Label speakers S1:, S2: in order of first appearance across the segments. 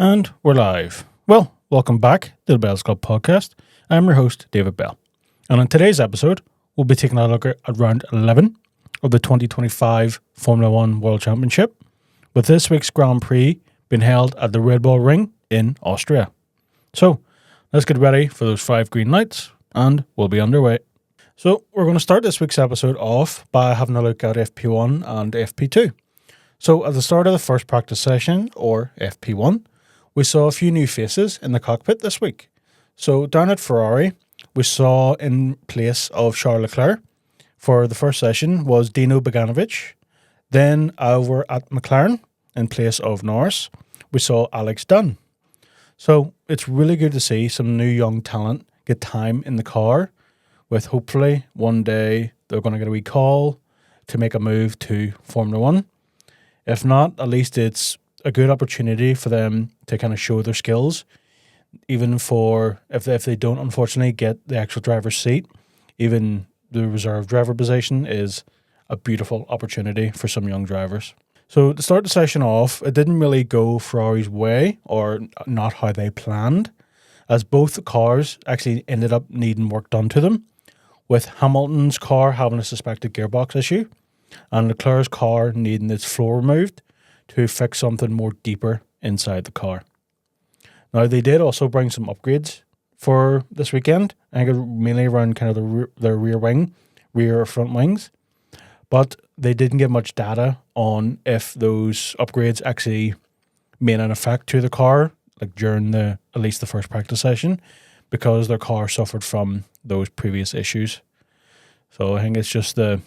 S1: And we're live. Well, welcome back to the Bell's Club podcast. I'm your host, David Bell. And on today's episode, we'll be taking a look at round 11 of the 2025 Formula One World Championship, with this week's Grand Prix being held at the Red Bull Ring in Austria. So, let's get ready for those 5 green lights, and we'll be underway. So, we're going to start this week's episode off by having a look at FP1 and FP2. So, at the start of the first practice session, or FP1, we saw a few new faces in the cockpit this week. So down at Ferrari, we saw in place of Charles Leclerc for the first session was Dino Beganovic. Then over at McLaren, in place of Norris, we saw Alex Dunn. So it's really good to see some new young talent get time in the car, with hopefully one day they're going to get a wee call to make a move to Formula One. If not, at least it's a good opportunity for them to kind of show their skills, even for if they don't unfortunately get the actual driver's seat. Even the reserve driver position is a beautiful opportunity for some young drivers. So to start the session off, it didn't really go Ferrari's way, or not how they planned, as both cars actually ended up needing work done to them, with Hamilton's car having a suspected gearbox issue and Leclerc's car needing its floor removed to fix something more deeper inside the car. Now, they did also bring some upgrades for this weekend. I think mainly around kind of the rear or front wings. But they didn't give much data on if those upgrades actually made an effect to the car, like during at least the first practice session, because their car suffered from those previous issues. So I think it's just the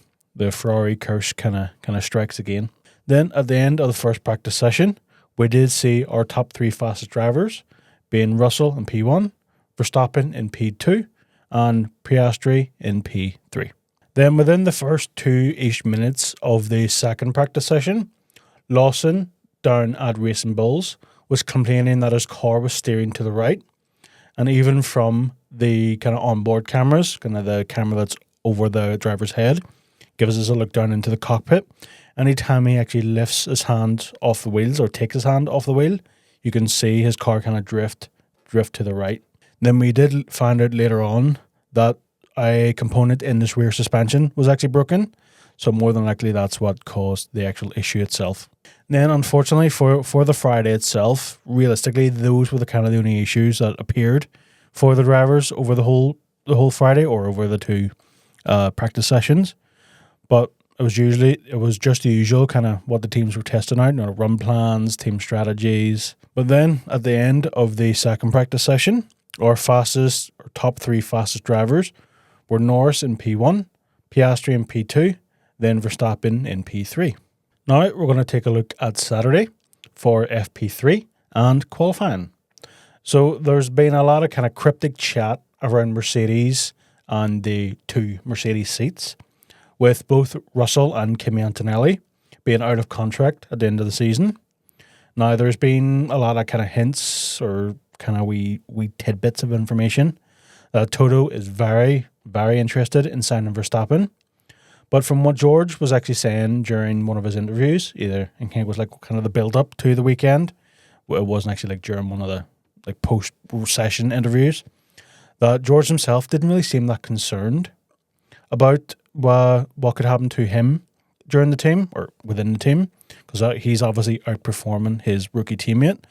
S1: Ferrari curse kind of strikes again. Then at the end of the first practice session, we did see our top 3 fastest drivers being Russell in P1, Verstappen in P2, and Piastri in P3. Then within the first 2-ish minutes of the second practice session, Lawson, down at Racing Bulls, was complaining that his car was steering to the right. And even from the kind of onboard cameras, kind of the camera that's over the driver's head, gives us a look down into the cockpit. Anytime he actually lifts his hand off the wheels or takes his hand off the wheel, you can see his car kind of drift to the right. Then we did find out later on that a component in this rear suspension was actually broken. So more than likely that's what caused the actual issue itself. Then unfortunately for the Friday itself, realistically, those were the only issues that appeared for the drivers over the whole Friday, or over the 2 practice sessions. But it was just the usual kind of what the teams were testing out, run plans, team strategies. But then at the end of the second practice session, our top 3 fastest drivers were Norris in P1, Piastri in P2, then Verstappen in P3. Now we're going to take a look at Saturday for FP3 and qualifying. So there's been a lot of kind of cryptic chat around Mercedes and the 2 Mercedes seats, with both Russell and Kimi Antonelli being out of contract at the end of the season. Now, there's been a lot of kind of hints or kind of wee tidbits of information that Toto is very, very interested in signing Verstappen. But from what George was actually saying during one of his interviews, I think it was like kind of the build-up to the weekend, it wasn't actually like during one of the like post-session interviews, that George himself didn't really seem that concerned about what could happen to him during the team or within the team, because he's obviously outperforming his rookie teammate.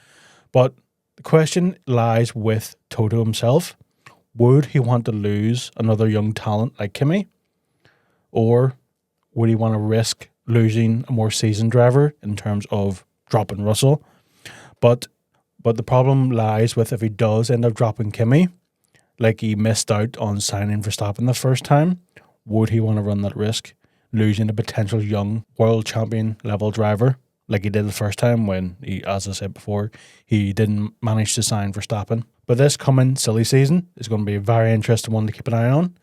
S1: But the question lies with Toto himself. Would he want to lose another young talent like Kimi, or would he want to risk losing a more seasoned driver in terms of dropping Russell? But the problem lies with if he does end up dropping Kimi, like he missed out on signing Verstappen the first time, would he want to run that risk, losing a potential young world champion level driver like he did the first time when he, as I said before, he didn't manage to sign Verstappen? But this coming silly season is going to be a very interesting one to keep an eye on,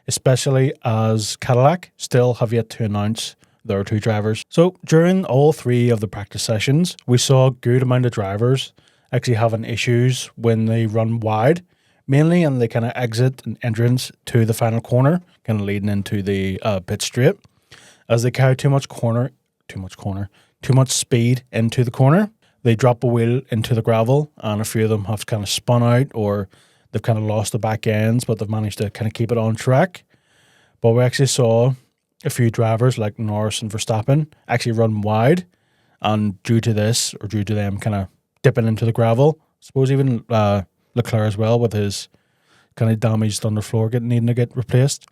S1: especially as Cadillac still have yet to announce their 2 drivers. So during all 3 of the practice sessions, we saw a good amount of drivers actually having issues when they run wide, mainly in the kind of exit and entrance to the final corner, kind of leading into the pit straight, as they carry too much speed into the corner. they drop a wheel into the gravel, and a few of them have kind of spun out, or they've kind of lost the back ends, but they've managed to kind of keep it on track. But we actually saw a few drivers like Norris and Verstappen actually run wide, and due to this, or due to them kind of dipping into the gravel, I suppose even Leclerc as well, with his kind of damaged underfloor needing to get replaced,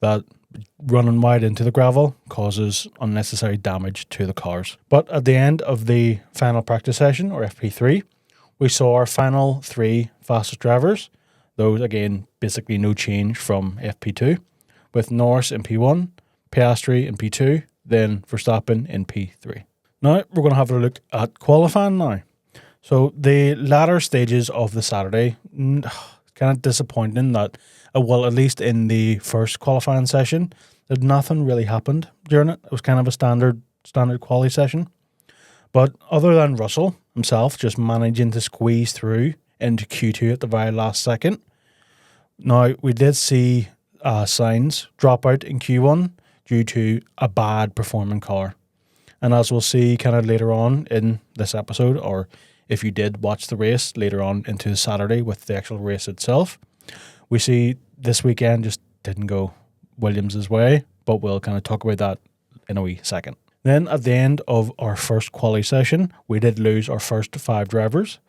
S1: that running wide into the gravel causes unnecessary damage to the cars. But at the end of the final practice session, or FP3, we saw our final 3 fastest drivers. Those, again, basically no change from FP2, with Norris in P1, Piastri in P2, then Verstappen in P3. Now, we're going to have a look at qualifying now. So, the latter stages of the Saturday, kind of disappointing that, well, at least in the first qualifying session, that nothing really happened during it. It was kind of a standard quali session. But other than Russell himself just managing to squeeze through into Q2 at the very last second. Now, we did see Sainz drop out in Q1 due to a bad performing car. And as we'll see kind of later on in this episode, or if you did watch the race later on into Saturday with the actual race itself, we see this weekend just didn't go Williams' way, but we'll kind of talk about that in a wee second. Then at the end of our first quali session, we did lose our first 5 drivers,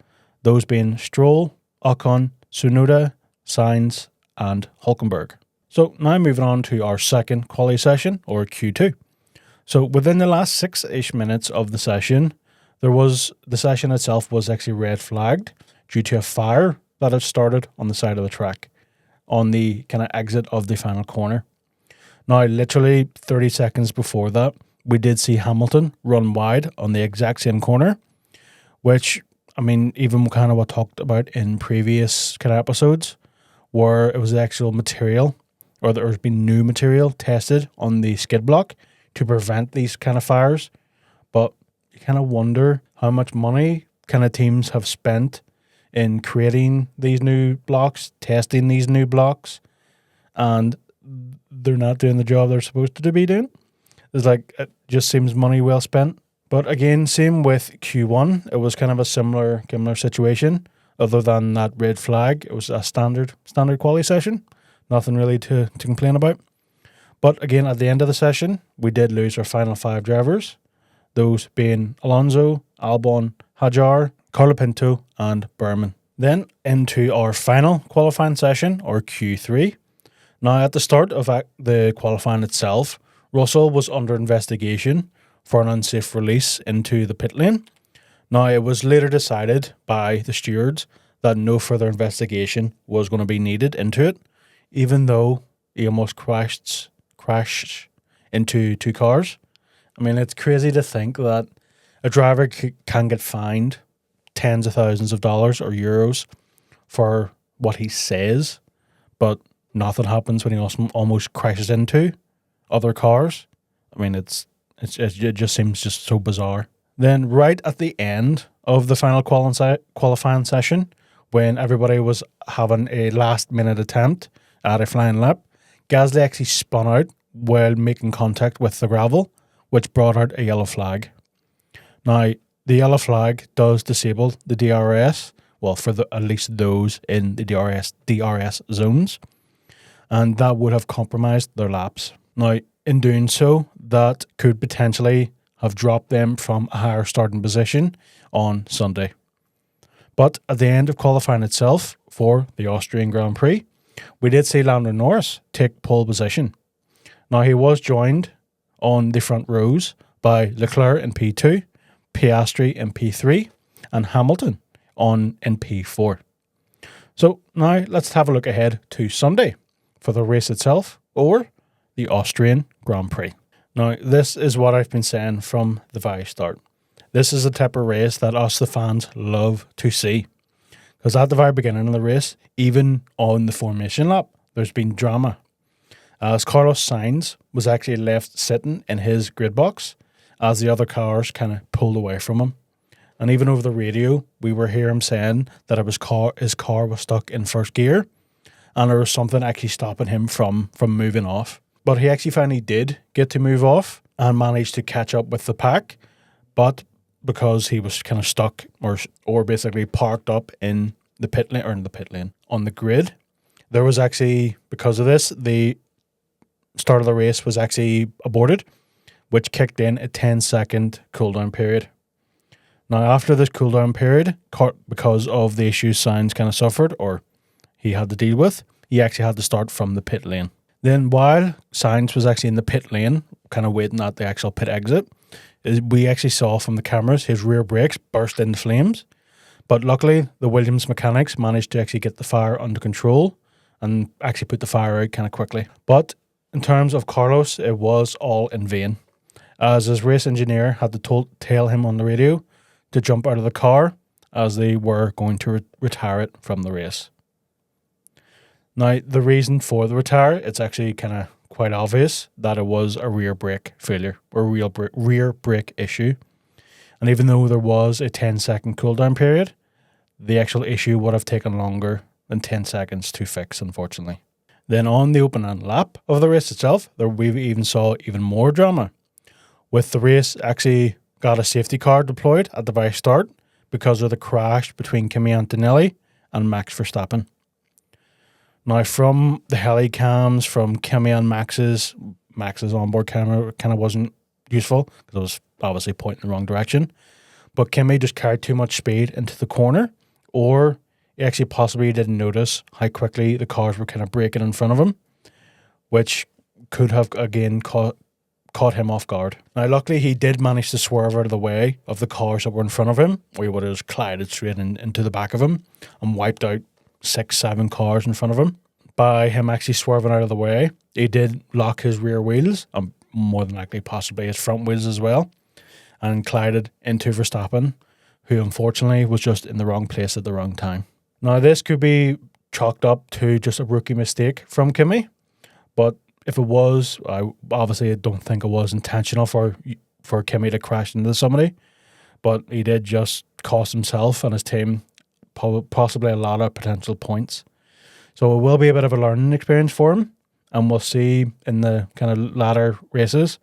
S1: those being Stroll, Ocon, Tsunoda, Sainz, and Hülkenberg. So now moving on to our second quali session, or Q2. So within the last 6-ish minutes of the session, the session itself was actually red flagged due to a fire that had started on the side of the track on the kind of exit of the final corner. Now, literally 30 seconds before that, we did see Hamilton run wide on the exact same corner, which, I mean, even kind of what talked about in previous kind of episodes, where it was the actual material, or there's been new material tested on the skid block to prevent these kind of fires. But you kind of wonder how much money kind of teams have spent in creating these new blocks, testing these new blocks, and they're not doing the job they're supposed to be doing. It's like, it just seems money well spent. But again, same with Q1. It was kind of a similar situation. Other than that red flag, it was a standard quali session. Nothing really to complain about. But again, at the end of the session, we did lose our final 5 drivers. Those being Alonso, Albon, Hajar, Colapinto, and Berman. Then into our final qualifying session, or Q3. Now, at the start of the qualifying itself, Russell was under investigation for an unsafe release into the pit lane. Now, it was later decided by the stewards that no further investigation was going to be needed into it, even though he almost crashed into 2 cars. I mean, it's crazy to think that a driver can get fined tens of thousands of dollars or euros for what he says, but nothing happens when he almost crashes into other cars. I mean, it just seems just so bizarre. Then right at the end of the final qualifying session, when everybody was having a last minute attempt at a flying lap, Gasly actually spun out while making contact with the gravel, which brought out a yellow flag. Now, the yellow flag does disable the DRS, well, for at least those in the DRS zones, and that would have compromised their laps. Now, in doing so, that could potentially have dropped them from a higher starting position on Sunday. But at the end of qualifying itself for the Austrian Grand Prix, we did see Lando Norris take pole position. Now, he was joined on the front rows by Leclerc in P2, Piastri in P3, and Hamilton in P4. So now let's have a look ahead to Sunday for the race itself, or the Austrian Grand Prix. Now, this is what I've been saying from the very start. This is the type of race that us, the fans, love to see. Because at the very beginning of the race, even on the formation lap, there's been drama. As Carlos Sainz was actually left sitting in his grid box as the other cars kind of pulled away from him. And even over the radio, we were hearing him saying that his car was stuck in first gear and there was something actually stopping him from moving off. But he actually finally did get to move off and managed to catch up with the pack. But because he was kind of stuck or basically parked up in the pit lane, or in the pit lane, on the grid. There was actually, because of this, the start of the race was actually aborted, which kicked in a 10-second cooldown period. Now, after this cooldown period, because of the issues Sainz kind of suffered, or he had to deal with, he actually had to start from the pit lane. Then while Sainz was actually in the pit lane, kind of waiting at the actual pit exit, we actually saw from the cameras his rear brakes burst into flames. But luckily, the Williams mechanics managed to actually get the fire under control and actually put the fire out kind of quickly. But in terms of Carlos, it was all in vain, as his race engineer had to tell him on the radio to jump out of the car, as they were going to retire it from the race. Now, the reason for the retire, it's actually kind of quite obvious that it was a rear brake failure, or rear brake issue. And even though there was a 10-second cooldown period, the actual issue would have taken longer than 10 seconds to fix, unfortunately. Then on the opening lap of the race itself, we even saw even more drama, with the race actually got a safety car deployed at the very start because of the crash between Kimi Antonelli and Max Verstappen. Now, from the heli cams, from Kimi and Max's onboard camera kind of wasn't useful because it was obviously pointing in the wrong direction. But Kimi just carried too much speed into the corner, or he actually possibly didn't notice how quickly the cars were kind of braking in front of him, which could have again caught him off guard. Now, luckily, he did manage to swerve out of the way of the cars that were in front of him, or he would have just collided straight into the back of him and wiped out 6-7 cars in front of him. By him actually swerving out of the way, he did lock his rear wheels, and more than likely possibly his front wheels as well, and collided into Verstappen, who unfortunately was just in the wrong place at the wrong time. Now, this could be chalked up to just a rookie mistake from Kimi, but if it was, I don't think it was intentional for Kimi to crash into somebody, but he did just cost himself and his team possibly a lot of potential points. So it will be a bit of a learning experience for him, and we'll see in the kind of latter races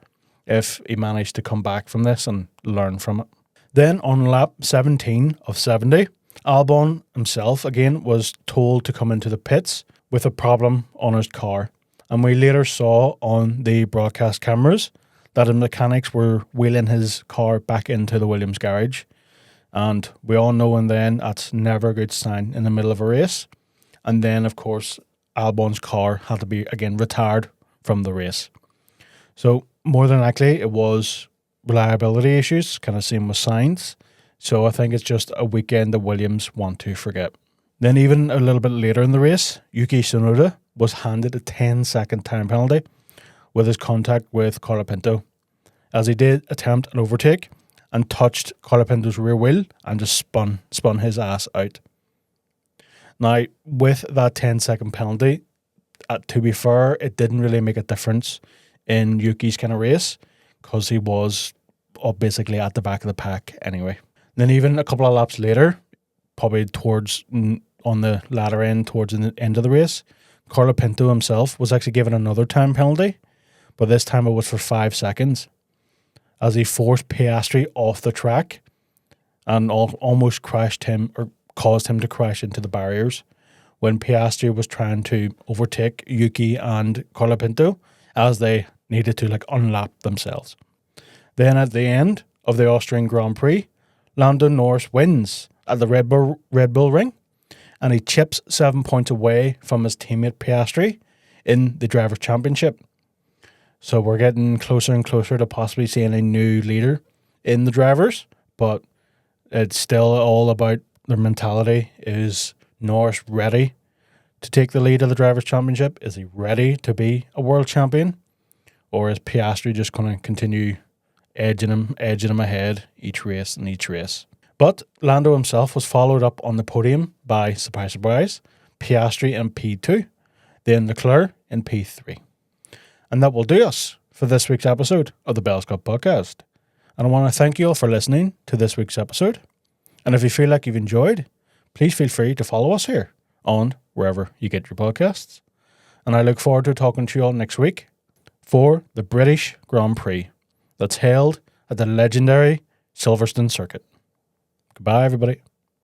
S1: if he managed to come back from this and learn from it. Then on lap 17 of 70, Albon himself again was told to come into the pits with a problem on his car. And we later saw on the broadcast cameras that the mechanics were wheeling his car back into the Williams garage. And we all know and then that's never a good sign in the middle of a race. And then, of course, Albon's car had to be, again, retired from the race. So more than likely, it was reliability issues, kind of same with Sainz. So I think it's just a weekend the Williams want to forget. Then even a little bit later in the race, Yuki Tsunoda was handed a 10-second time penalty with his contact with Colapinto, as he did attempt an overtake and touched Colapinto's rear wheel and just spun his ass out. Now, with that 10-second penalty, to be fair, it didn't really make a difference in Yuki's kind of race because he was basically at the back of the pack anyway. Then even a couple of laps later, probably on the latter end, towards the end of the race, Colapinto himself was actually given another time penalty, but this time it was for 5 seconds, as he forced Piastri off the track and almost crashed him, or caused him to crash into the barriers when Piastri was trying to overtake Yuki and Colapinto as they needed to unlap themselves. Then at the end of the Austrian Grand Prix, Lando Norris wins at the Red Bull Ring, and he chips 7 points away from his teammate Piastri in the Drivers' Championship. So we're getting closer and closer to possibly seeing a new leader in the drivers, but it's still all about their mentality. Is Norris ready to take the lead of the Drivers' Championship? Is he ready to be a world champion? Or is Piastri just going to continue edging him ahead each race? But Lando himself was followed up on the podium by, surprise, surprise, Piastri in P2, then Leclerc in P3. And that will do us for this week's episode of the Bell's Club Podcast. And I want to thank you all for listening to this week's episode. And if you feel like you've enjoyed, please feel free to follow us here on wherever you get your podcasts. And I look forward to talking to you all next week for the British Grand Prix that's held at the legendary Silverstone circuit. Goodbye, everybody.